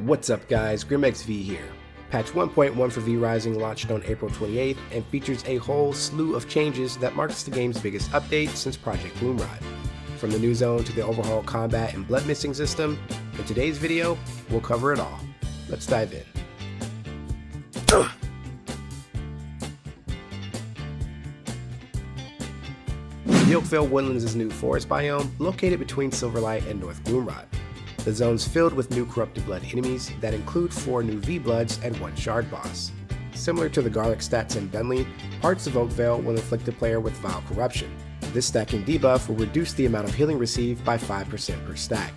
What's up guys, GrimXV here. Patch 1.1 for Vrising launched on April 28th and features a whole slew of changes that marks the game's biggest update since Project Bloomrod. From the new zone to the overhaul combat and blood mixing system, in today's video, we'll cover it all. Let's dive in. The Oakveil Woodlands is a new forest biome located between Silverlight and North Bloomrod. The zone's filled with new corrupted blood enemies that include 4 new V-Bloods and 1 Shard boss. Similar to the Garlic stats in Dunley, parts of Oakveil will inflict the player with Vile Corruption. This stacking debuff will reduce the amount of healing received by 5% per stack.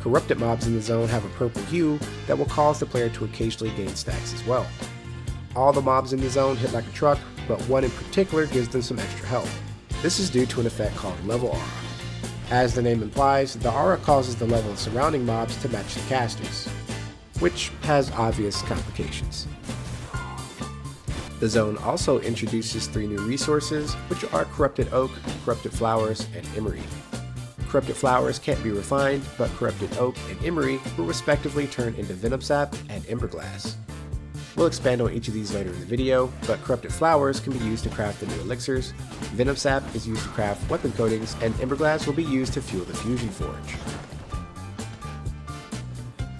Corrupted mobs in the zone have a purple hue that will cause the player to occasionally gain stacks as well. All the mobs in the zone hit like a truck, but one in particular gives them some extra health. This is due to an effect called Level Aura. As the name implies, the aura causes the level of surrounding mobs to match the casters, which has obvious complications. The zone also introduces 3 new resources, which are Corrupted Oak, Corrupted Flowers, and Emery. Corrupted Flowers can't be refined, but Corrupted Oak and Emery will respectively turn into Venom Sap and Emberglass. We'll expand on each of these later in the video, but Corrupted Flowers can be used to craft the new Elixirs, Venom Sap is used to craft weapon coatings, and Emberglass will be used to fuel the Fusion Forge.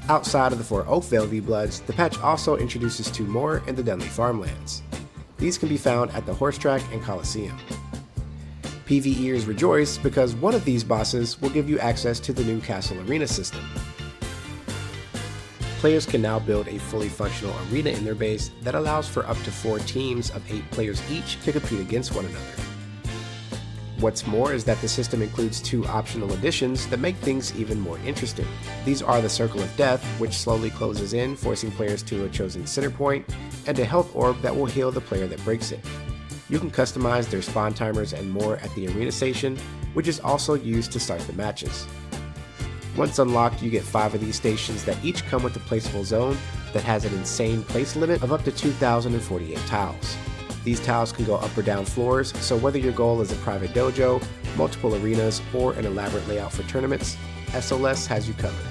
Outside of the 4 Oakveil V-Bloods, the patch also introduces 2 more in the Dunley Farmlands. These can be found at the Horse Track and Coliseum. PvEers rejoice because one of these bosses will give you access to the new Castle Arena system. Players can now build a fully functional arena in their base that allows for up to 4 teams of 8 players each to compete against one another. What's more is that the system includes 2 optional additions that make things even more interesting. These are the Circle of Death, which slowly closes in, forcing players to a chosen center point, and a health orb that will heal the player that breaks it. You can customize their spawn timers and more at the arena station, which is also used to start the matches. Once unlocked, you get 5 of these stations that each come with a placeable zone that has an insane place limit of up to 2,048 tiles. These tiles can go up or down floors, so whether your goal is a private dojo, multiple arenas, or an elaborate layout for tournaments, SOS has you covered.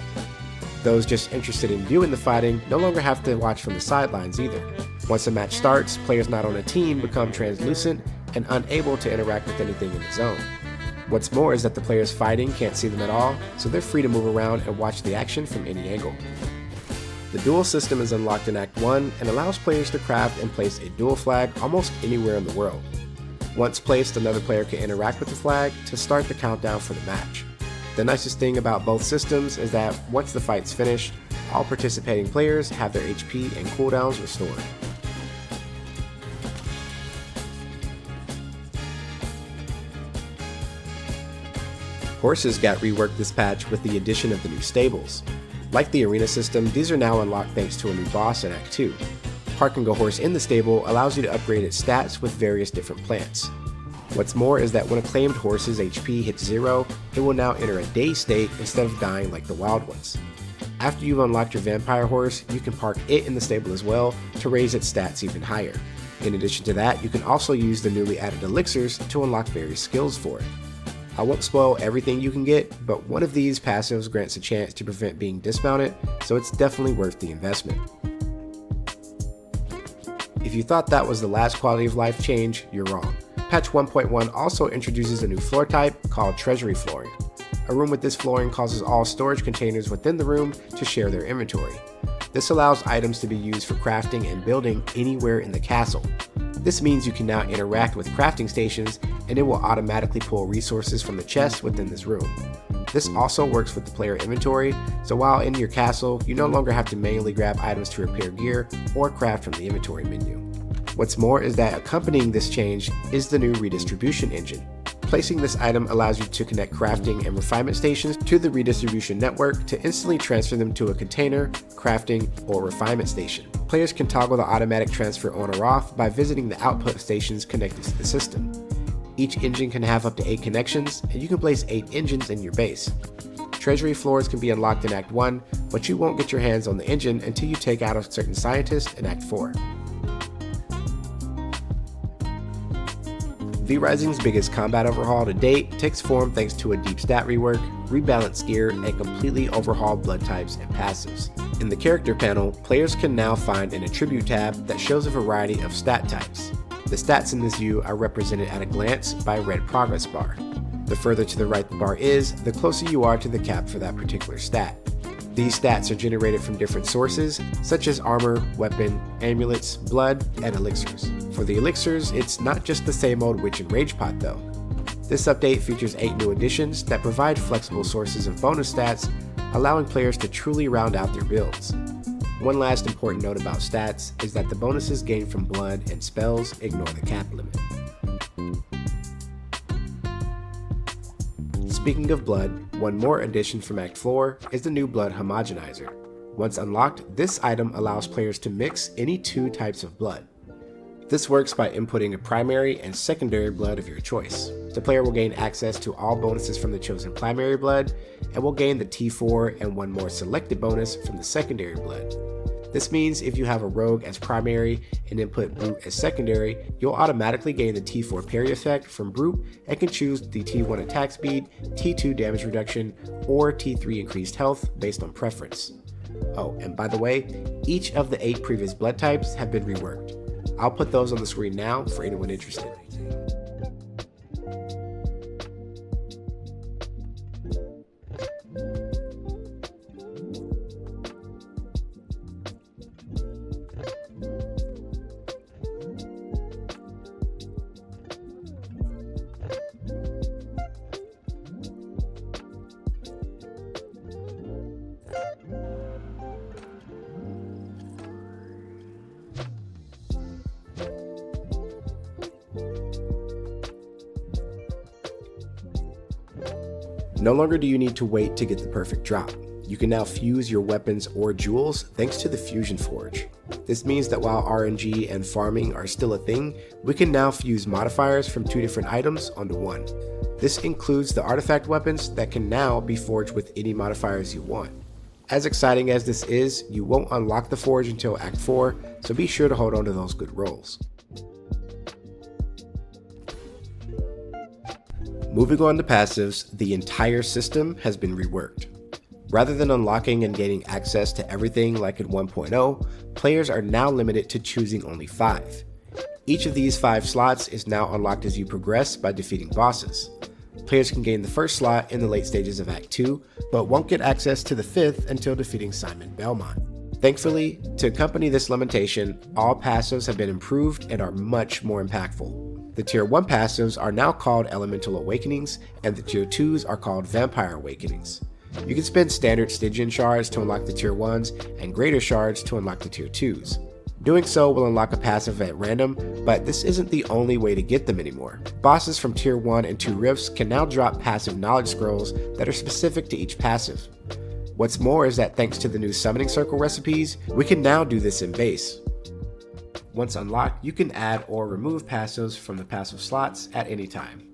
Those just interested in viewing the fighting no longer have to watch from the sidelines either. Once a match starts, players not on a team become translucent and unable to interact with anything in the zone. What's more is that the players fighting can't see them at all, so they're free to move around and watch the action from any angle. The Duel System is unlocked in Act 1 and allows players to craft and place a duel flag almost anywhere in the world. Once placed, another player can interact with the flag to start the countdown for the match. The nicest thing about both systems is that once the fight's finished, all participating players have their HP and cooldowns restored. Horses got reworked this patch with the addition of the new stables. Like the arena system, these are now unlocked thanks to a new boss in Act 2. Parking a horse in the stable allows you to upgrade its stats with various different plants. What's more is that when a claimed horse's HP hits 0, it will now enter a dazed state instead of dying like the wild ones. After you've unlocked your vampire horse, you can park it in the stable as well to raise its stats even higher. In addition to that, you can also use the newly added elixirs to unlock various skills for it. I won't spoil everything you can get, but one of these passives grants a chance to prevent being dismounted, so it's definitely worth the investment. If you thought that was the last quality of life change, you're wrong. Patch 1.1 also introduces a new floor type called Treasury Flooring. A room with this flooring causes all storage containers within the room to share their inventory. This allows items to be used for crafting and building anywhere in the castle. This means you can now interact with crafting stations and it will automatically pull resources from the chest within this room. This also works with the player inventory, so while in your castle, you no longer have to manually grab items to repair gear or craft from the inventory menu. What's more is that accompanying this change is the new Redistribution engine. Placing this item allows you to connect crafting and refinement stations to the Redistribution network to instantly transfer them to a container, crafting, or refinement station. Players can toggle the automatic transfer on or off by visiting the output stations connected to the system. Each engine can have up to 8 connections, and you can place 8 engines in your base. Treasury Floors can be unlocked in Act 1, but you won't get your hands on the engine until you take out a certain scientist in Act 4. Vrising's biggest combat overhaul to date takes form thanks to a deep stat rework, rebalanced gear, and completely overhauled blood types and passives. In the character panel, players can now find an attribute tab that shows a variety of stat types. The stats in this view are represented at a glance by a red progress bar. The further to the right the bar is, the closer you are to the cap for that particular stat. These stats are generated from different sources, such as armor, weapon, amulets, blood, and elixirs. For the elixirs, it's not just the same old witch and rage pot though. This update features 8 new additions that provide flexible sources of bonus stats, allowing players to truly round out their builds. One last important note about stats is that the bonuses gained from blood and spells ignore the cap limit. Speaking of blood, one more addition from Act 4 is the new blood Homogenizer. Once unlocked, this item allows players to mix any 2 types of blood. This works by inputting a primary and secondary blood of your choice. The player will gain access to all bonuses from the chosen primary blood, and will gain the T4 and one more selected bonus from the secondary blood. This means if you have a rogue as primary and input brute as secondary, you'll automatically gain the T4 parry effect from brute and can choose the T1 attack speed, T2 damage reduction, or T3 increased health based on preference. Oh, and by the way, each of the 8 previous blood types have been reworked. I'll put those on the screen now for anyone interested. No longer do you need to wait to get the perfect drop. You can now fuse your weapons or jewels thanks to the Fusion Forge. This means that while RNG and farming are still a thing, we can now fuse modifiers from 2 different items onto one. This includes the artifact weapons that can now be forged with any modifiers you want. As exciting as this is, you won't unlock the forge until Act 4, so be sure to hold on to those good rolls. Moving on to passives, the entire system has been reworked. Rather than unlocking and gaining access to everything like in 1.0, players are now limited to choosing only 5. Each of these 5 slots is now unlocked as you progress by defeating bosses. Players can gain the first slot in the late stages of Act 2, but won't get access to the 5th until defeating Simon Belmont. Thankfully, to accompany this limitation, all passives have been improved and are much more impactful. The Tier 1 passives are now called Elemental Awakenings, and the Tier 2s are called Vampire Awakenings. You can spend standard Stygian shards to unlock the Tier 1s, and greater shards to unlock the Tier 2s. Doing so will unlock a passive at random, but this isn't the only way to get them anymore. Bosses from Tier 1 and 2 rifts can now drop passive knowledge scrolls that are specific to each passive. What's more is that thanks to the new summoning circle recipes, we can now do this in base. Once unlocked, you can add or remove passives from the passive slots at any time.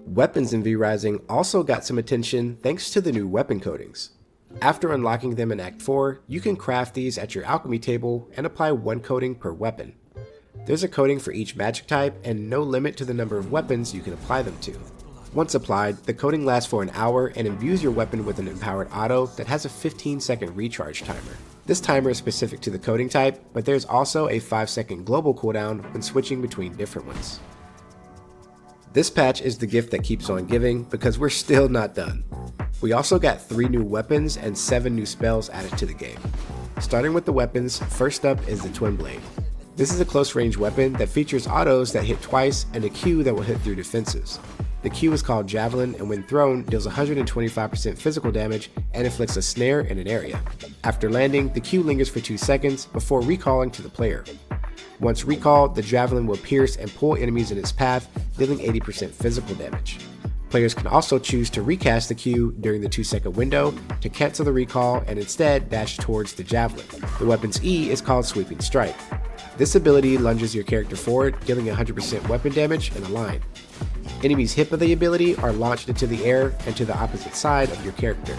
Weapons in Vrising also got some attention thanks to the new weapon coatings. After unlocking them in Act 4, you can craft these at your alchemy table and apply 1 coating per weapon. There's a coating for each magic type and no limit to the number of weapons you can apply them to. Once applied, the coating lasts for an hour and imbues your weapon with an empowered auto that has a 15-second recharge timer. This timer is specific to the coating type, but there's also a 5-second global cooldown when switching between different ones. This patch is the gift that keeps on giving because we're still not done. We also got 3 new weapons and 7 new spells added to the game. Starting with the weapons, first up is the Twinblade. This is a close range weapon that features autos that hit twice and a Q that will hit through defenses. The Q is called Javelin and when thrown deals 125% physical damage and inflicts a snare in an area. After landing, the Q lingers for 2 seconds before recalling to the player. Once recalled, the Javelin will pierce and pull enemies in its path, dealing 80% physical damage. Players can also choose to recast the Q during the 2-second window to cancel the recall and instead dash towards the Javelin. The weapon's E is called Sweeping Strike. This ability lunges your character forward, dealing 100% weapon damage in a line. Enemies hit by the ability are launched into the air and to the opposite side of your character.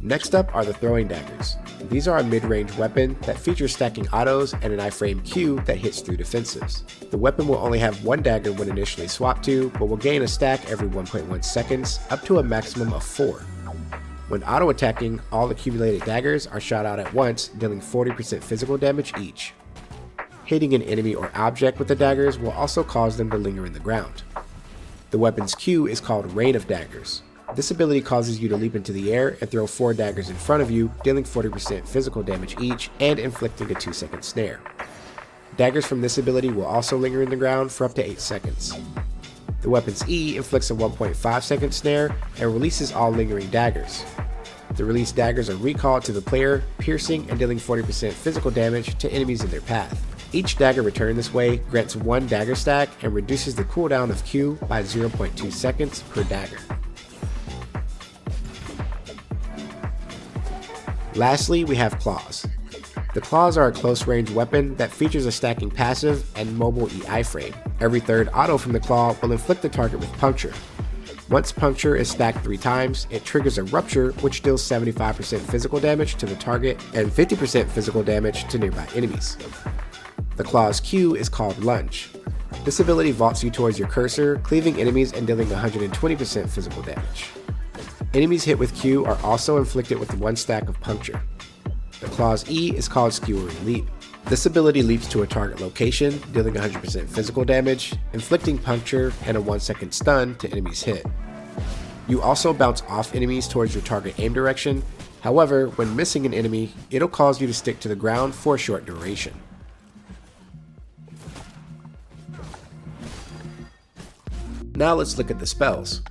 Next up are the throwing daggers. These are a mid-range weapon that features stacking autos and an iframe Q that hits through defenses. The weapon will only have one dagger when initially swapped to, but will gain a stack every 1.1 seconds, up to a maximum of 4. When auto-attacking, all accumulated daggers are shot out at once, dealing 40% physical damage each. Hitting an enemy or object with the daggers will also cause them to linger in the ground. The weapon's Q is called Rain of Daggers. This ability causes you to leap into the air and throw 4 daggers in front of you, dealing 40% physical damage each and inflicting a 2-second snare. Daggers from this ability will also linger in the ground for up to 8 seconds. The weapon's E inflicts a 1.5 second snare and releases all lingering daggers. The released daggers are recalled to the player, piercing and dealing 40% physical damage to enemies in their path. Each dagger returned this way grants 1 dagger stack and reduces the cooldown of Q by 0.2 seconds per dagger. Lastly, we have Claws. The Claws are a close-range weapon that features a stacking passive and mobile E iframe. Every third auto from the Claw will inflict the target with Puncture. Once Puncture is stacked 3 times, it triggers a Rupture, which deals 75% physical damage to the target and 50% physical damage to nearby enemies. The Claw's Q is called Lunge. This ability vaults you towards your cursor, cleaving enemies and dealing 120% physical damage. Enemies hit with Q are also inflicted with 1 stack of Puncture. The Claw's E is called Skewering Leap. This ability leaps to a target location, dealing 100% physical damage, inflicting Puncture and a 1-second stun to enemies hit. You also bounce off enemies towards your target aim direction. However, when missing an enemy, it'll cause you to stick to the ground for a short duration. Now let's look at the spells.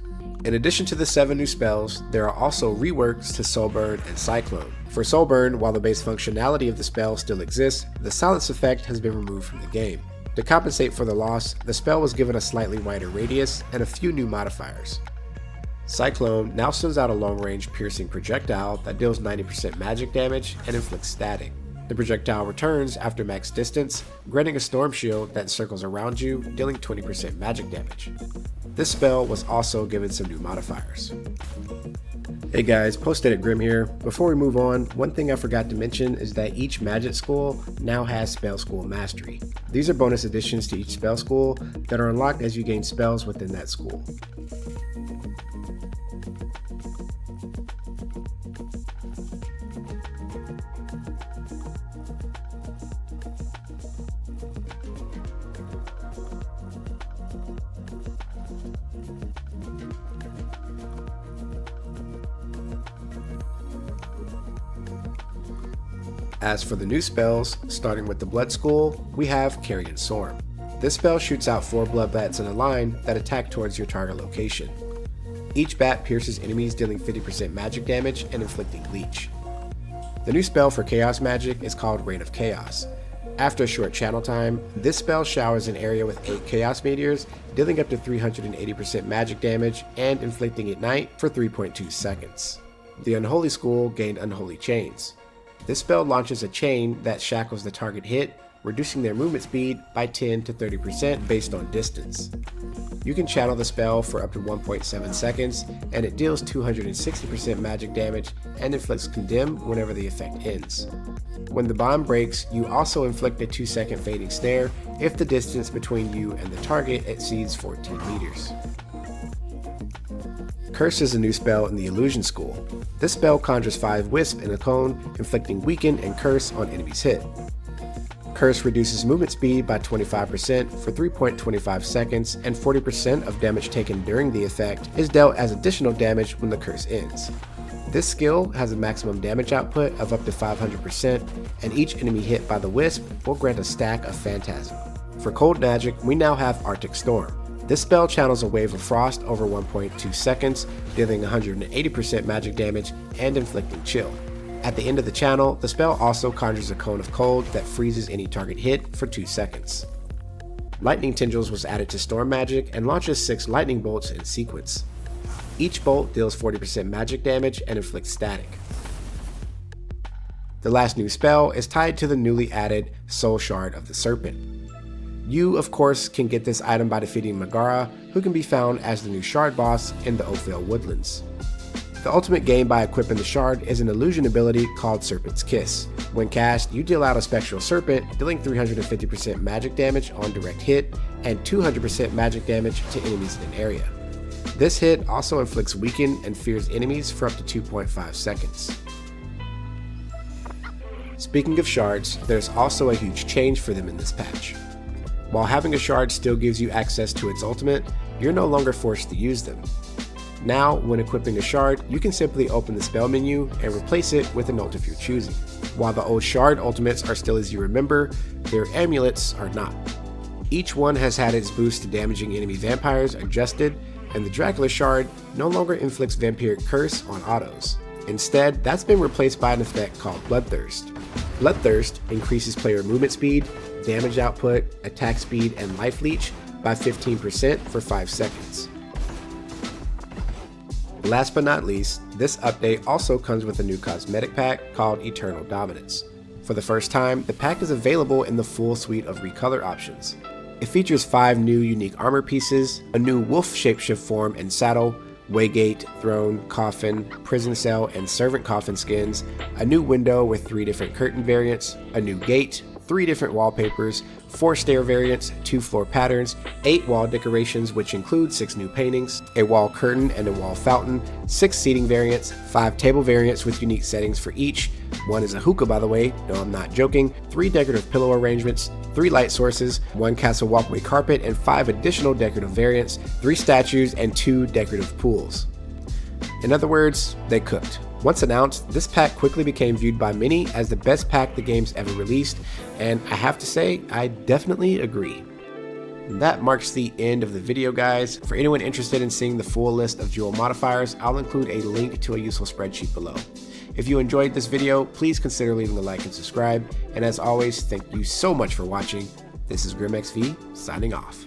In addition to the 7 new spells, there are also reworks to Soulburn and Cyclone. For Soulburn, while the base functionality of the spell still exists, the silence effect has been removed from the game. To compensate for the loss, the spell was given a slightly wider radius and a few new modifiers. Cyclone now sends out a long-range piercing projectile that deals 90% magic damage and inflicts static. The projectile returns after max distance, granting a storm shield that circles around you, dealing 20% magic damage. This spell was also given some new modifiers. Hey guys, Post-Edit Grim here. Before we move on, one thing I forgot to mention is that each magic school now has Spell School Mastery. These are bonus additions to each spell school that are unlocked as you gain spells within that school. As for the new spells, starting with the Blood School, we have Carrion Swarm. This spell shoots out 4 blood bats in a line that attack towards your target location. Each bat pierces enemies, dealing 50% magic damage and inflicting leech. The new spell for Chaos Magic is called Reign of Chaos. After a short channel time, this spell showers an area with 8 Chaos Meteors, dealing up to 380% magic damage and inflicting Ignite for 3.2 seconds. The Unholy School gained Unholy Chains. This spell launches a chain that shackles the target hit, reducing their movement speed by 10 to 30% based on distance. You can channel the spell for up to 1.7 seconds, and it deals 260% magic damage and inflicts Condemn whenever the effect ends. When the bond breaks, you also inflict a 2-second fading snare if the distance between you and the target exceeds 14 meters. Curse is a new spell in the Illusion School. This spell conjures 5 Wisp in a cone, inflicting Weaken and Curse on enemies hit. Curse reduces movement speed by 25% for 3.25 seconds, and 40% of damage taken during the effect is dealt as additional damage when the curse ends. This skill has a maximum damage output of up to 500%, and each enemy hit by the Wisp will grant a stack of Phantasm. For Cold Magic, we now have Arctic Storm. This spell channels a wave of frost over 1.2 seconds, dealing 180% magic damage and inflicting chill. At the end of the channel, the spell also conjures a cone of cold that freezes any target hit for 2 seconds. Lightning Tendrils was added to Storm Magic and launches 6 lightning bolts in sequence. Each bolt deals 40% magic damage and inflicts static. The last new spell is tied to the newly added Soul Shard of the Serpent. You, of course, can get this item by defeating Megara, who can be found as the new Shard boss in the Oakveil Woodlands. The ultimate gained by equipping the shard is an illusion ability called Serpent's Kiss. When cast, you deal out a spectral serpent, dealing 350% magic damage on direct hit and 200% magic damage to enemies in an area. This hit also inflicts weaken and fears enemies for up to 2.5 seconds. Speaking of shards, there's also a huge change for them in this patch. While having a shard still gives you access to its ultimate, you're no longer forced to use them. Now, when equipping a shard, you can simply open the spell menu and replace it with an ult of your choosing. While the old shard ultimates are still as you remember, their amulets are not. Each one has had its boost to damaging enemy vampires adjusted, and the Draculin shard no longer inflicts vampiric curse on autos. Instead, that's been replaced by an effect called Bloodthirst. Bloodthirst increases player movement speed, damage output, attack speed, and life leech by 15% for 5 seconds. Last but not least, this update also comes with a new cosmetic pack called Eternal Dominance. For the first time, the pack is available in the full suite of recolor options. It features 5 new unique armor pieces, a new wolf shapeshift form and saddle, waygate, throne, coffin, prison cell, and servant coffin skins, a new window with 3 different curtain variants, a new gate, 3 different wallpapers, 4 stair variants, 2 floor patterns, 8 wall decorations which include 6 new paintings, a wall curtain and a wall fountain, 6 seating variants, 5 table variants with unique settings for each, 1 is a hookah by the way, no I'm not joking, 3 decorative pillow arrangements, 3 light sources, 1 castle walkway carpet, and 5 additional decorative variants, 3 statues, and 2 decorative pools. In other words, they cooked. Once announced, this pack quickly became viewed by many as the best pack the game's ever released, and I have to say, I definitely agree. And that marks the end of the video, guys. For anyone interested in seeing the full list of dual modifiers, I'll include a link to a useful spreadsheet below. If you enjoyed this video, please consider leaving a like and subscribe, and as always, thank you so much for watching. This is GrimXV, signing off.